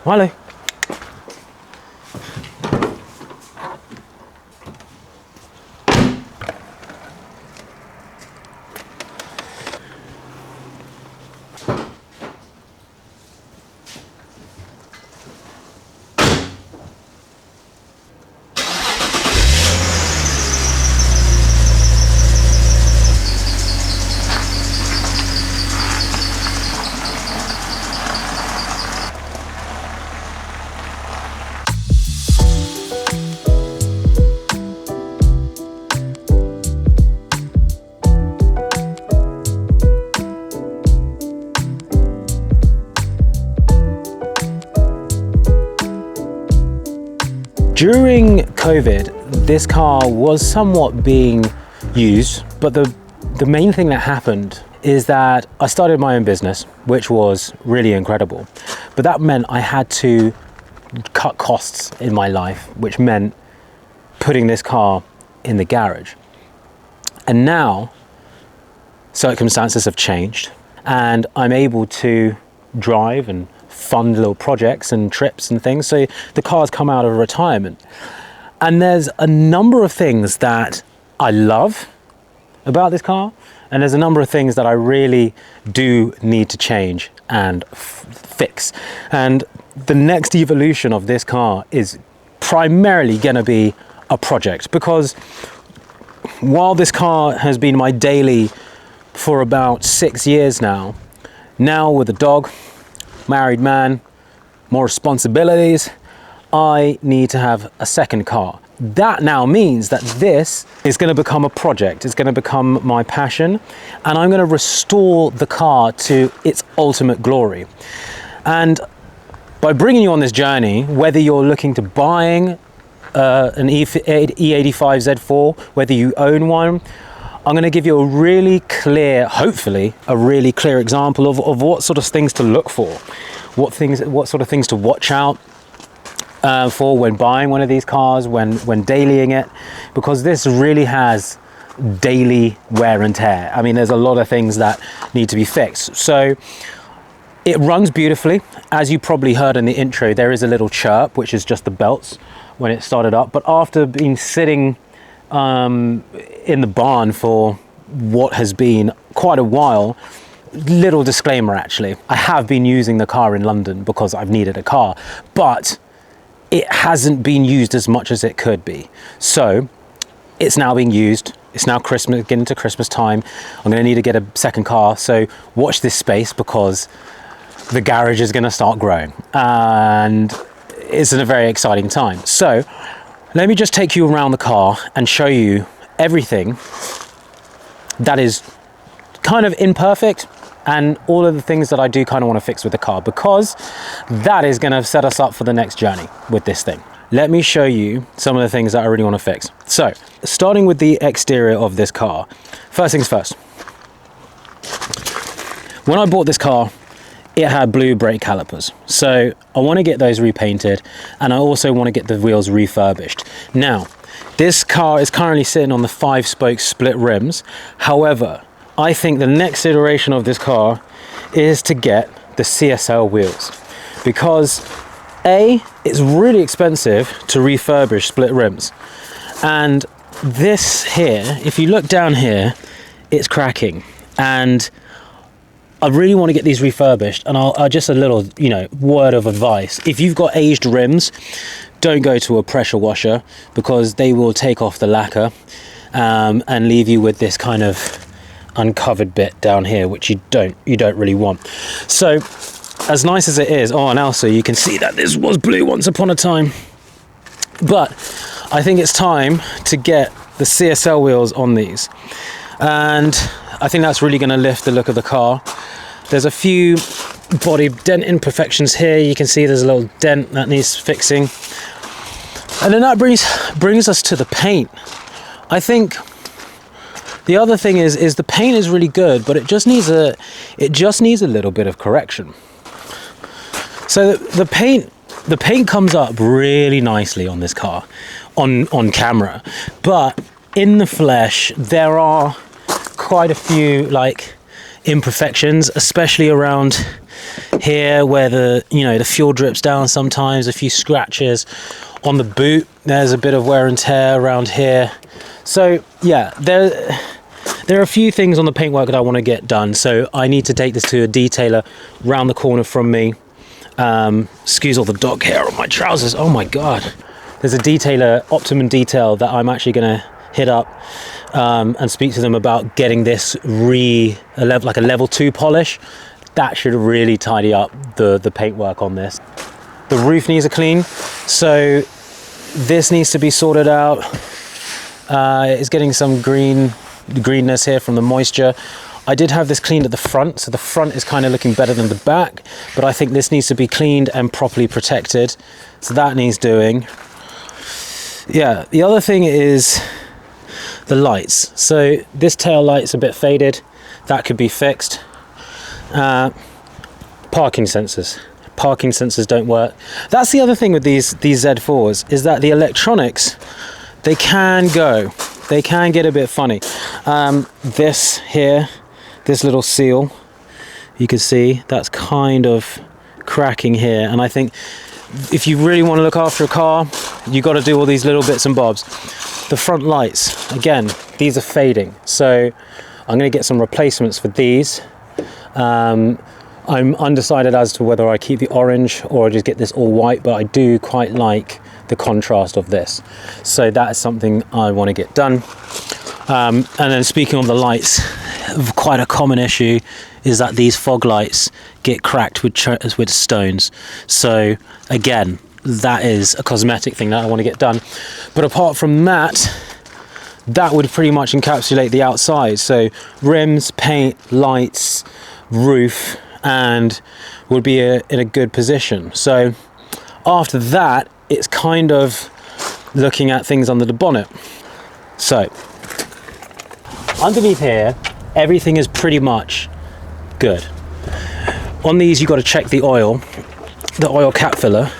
Hello. During COVID, this car was somewhat being used, but the main thing that happened is that I started my own business, which was really incredible. But that meant I had to cut costs in my life, which meant putting this car in the garage. And now circumstances have changed and I'm able to drive and fund little projects and trips and things. So the car's come out of retirement. And there's a number of things that I love about this car. And there's a number of things that I really do need to change and fix. And the next evolution of this car is primarily going to be a project, because while this car has been my daily for about 6 years now with a dog, married man, more responsibilities, I need to have a second car. That now means that this is going to become a project. It's going to become my passion, and I'm going to restore the car to its ultimate glory. And by bringing you on this journey, whether you're looking to buying an E85 Z4, whether you own one, I'm going to give you a really clear, hopefully, a really clear example of what sort of things to look for, what sort of things to watch out for when buying one of these cars, when dailying it, because this really has daily wear and tear. I mean, there's a lot of things that need to be fixed. So it runs beautifully. As you probably heard in the intro, there is a little chirp, which is just the belts when it started up. But after being sitting in the barn for what has been quite a while, little disclaimer actually, I have been using the car in London because I've needed a car, but it hasn't been used as much as it could be. So it's now being used. It's now Christmas, getting into Christmas time. I'm going to need to get a second car. So watch this space, because the garage is going to start growing and it's a very exciting time. So let me just take you around the car and show you everything that is kind of imperfect and all of the things that I do kind of want to fix with the car, because that is going to set us up for the next journey with this thing. Let me show you some of the things that I really want to fix. So starting with the exterior of this car, first things first. When I bought this car, it had blue brake calipers. So I want to get those repainted, and I also want to get the wheels refurbished. Now, this car is currently sitting on the 5-spoke split rims. However, I think the next iteration of this car is to get the CSL wheels, because A, it's really expensive to refurbish split rims. And this here, if you look down here, it's cracking. And I really want to get these refurbished, and I'll just a little, word of advice. If you've got aged rims, don't go to a pressure washer, because they will take off the lacquer and leave you with this kind of uncovered bit down here, which you don't really want. So as nice as it is, and also you can see that this was blue once upon a time, but I think it's time to get the CSL wheels on these, and I think that's really going to lift the look of the car. There's a few body dent imperfections here. You can see there's a little dent that needs fixing. And then that brings us to the paint. I think the other thing is the paint is really good, but it just needs a little bit of correction. So the paint comes up really nicely on this car on camera, but in the flesh there are quite a few imperfections, especially around here where the the fuel drips down sometimes, a few scratches on the boot. There's a bit of wear and tear around here. So yeah, there are a few things on the paintwork that I want to get done. So I need to take this to a detailer round the corner from me. Excuse all the dog hair on my trousers. Oh my god. There's a detailer, Optimum Detail, that I'm actually going to hit up and speak to them about getting this like a level 2 polish. That should really tidy up the paintwork on this. The roof needs a clean, so this needs to be sorted out. It's getting some greenness here from the moisture. I did have this cleaned at the front, so the front is kind of looking better than the back, but I think this needs to be cleaned and properly protected, so that needs doing. Yeah, the other thing is the lights. So this tail light's a bit faded, that could be fixed. Parking sensors don't work. That's the other thing with these Z4s, is that the electronics, they can get a bit funny. This here, this little seal, you can see that's kind of cracking here, and I think if you really want to look after a car, you got to do all these little bits and bobs. The front lights, again, these are fading, so I'm going to get some replacements for these. I'm undecided as to whether I keep the orange or I just get this all white, but I do quite like the contrast of this, so that is something I want to get done. And then speaking of the lights, quite a common issue is that these fog lights get cracked with stones. So again, that is a cosmetic thing that I want to get done. But apart from that, that would pretty much encapsulate the outside. So rims, paint, lights, roof, and would be in a good position. So after that, it's kind of looking at things under the bonnet. So underneath here, everything is pretty much good. On these, you've got to check the oil cap filler,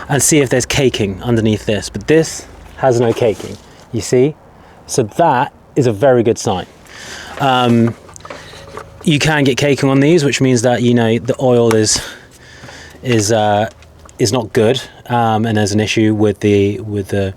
and see if there's caking underneath this, but this has no caking, you see? So that is a very good sign. You can get caking on these, which means that the oil is not good, and there's an issue with the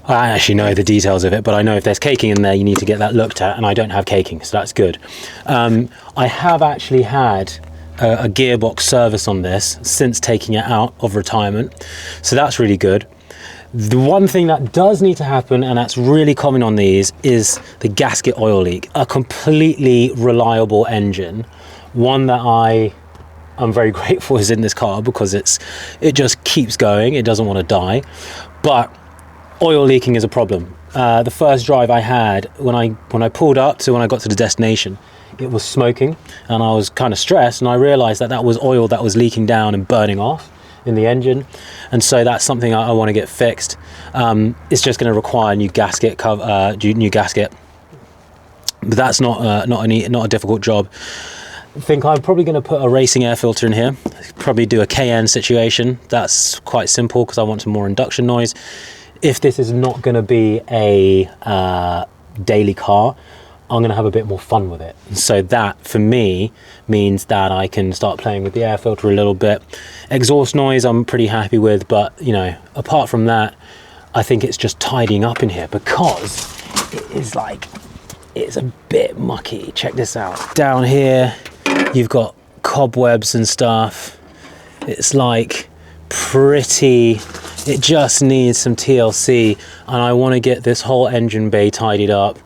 I actually know the details of it, but I know if there's caking in there, you need to get that looked at, and I don't have caking, so that's good. I have actually had a gearbox service on this since taking it out of retirement, so that's really good. The one thing that does need to happen, and that's really common on these, is the gasket oil leak. A completely reliable engine, one that I'm very grateful is in this car, because it just keeps going, it doesn't want to die, but oil leaking is a problem. The first drive I had, when I pulled up to when I got to the destination, it was smoking, and I was kind of stressed, and I realized that was oil that was leaking down and burning off in the engine, and so that's something I want to get fixed. It's just going to require a new gasket new gasket, but that's not a difficult job. I think I'm probably going to put a racing air filter in here, probably do a KN situation. That's quite simple because I want some more induction noise. If this is not going to be a daily car, I'm going to have a bit more fun with it. So that, for me, means that I can start playing with the air filter a little bit. Exhaust noise I'm pretty happy with, but, apart from that, I think it's just tidying up in here, because it's a bit mucky. Check this out. Down here, you've got cobwebs and stuff. It's pretty... It just needs some TLC, and I want to get this whole engine bay tidied up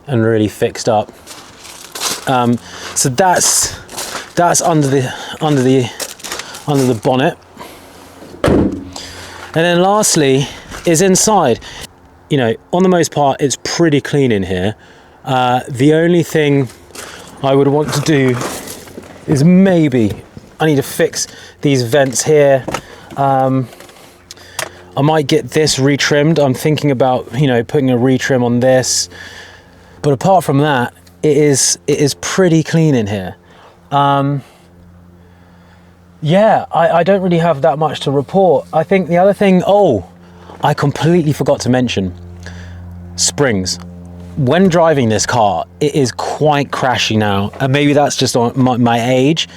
and really fixed up. So that's under the bonnet. And then lastly is inside. On the most part, it's pretty clean in here. The only thing I would want to do is maybe I need to fix these vents here. I might get this retrimmed. I'm thinking about, putting a retrim on this. But apart from that, it is pretty clean in here. Yeah, I don't really have that much to report. I think the other thing, I completely forgot to mention springs. when driving this car, it is quite crashy now, and maybe that's just on my age,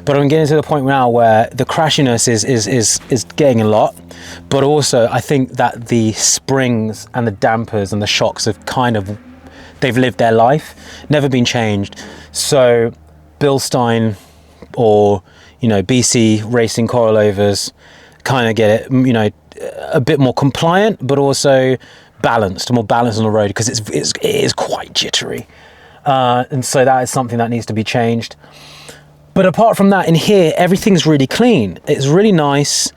but I'm getting to the point now where the crashiness is getting a lot, but also I think that the springs and the dampers and the shocks have they've lived their life, never been changed. So Bilstein or, you know, BC racing coilovers kind of get it, you know, a bit more compliant, but also more balanced on the road, because it is quite jittery, and so that is something that needs to be changed. But apart from that, in here everything's really clean. It's really nice.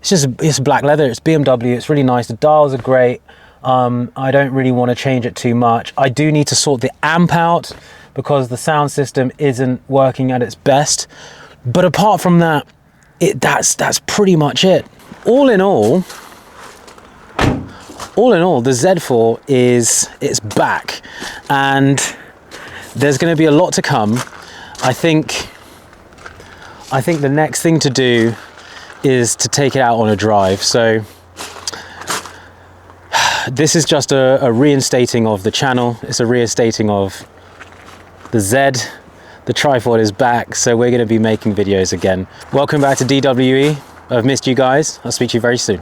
It's black leather, it's BMW, it's really nice. The dials are great. I don't really want to change it too much. I do need to sort the amp out because the sound system isn't working at its best, but apart from that, that's pretty much it. All in all, the Z4 it's back, and there's going to be a lot to come. I think the next thing to do is to take it out on a drive. So this is just a reinstating of the channel. It's a reinstating of the Z. The tripod is back, so we're going to be making videos again. Welcome back to DWE. I've missed you guys. I'll speak to you very soon.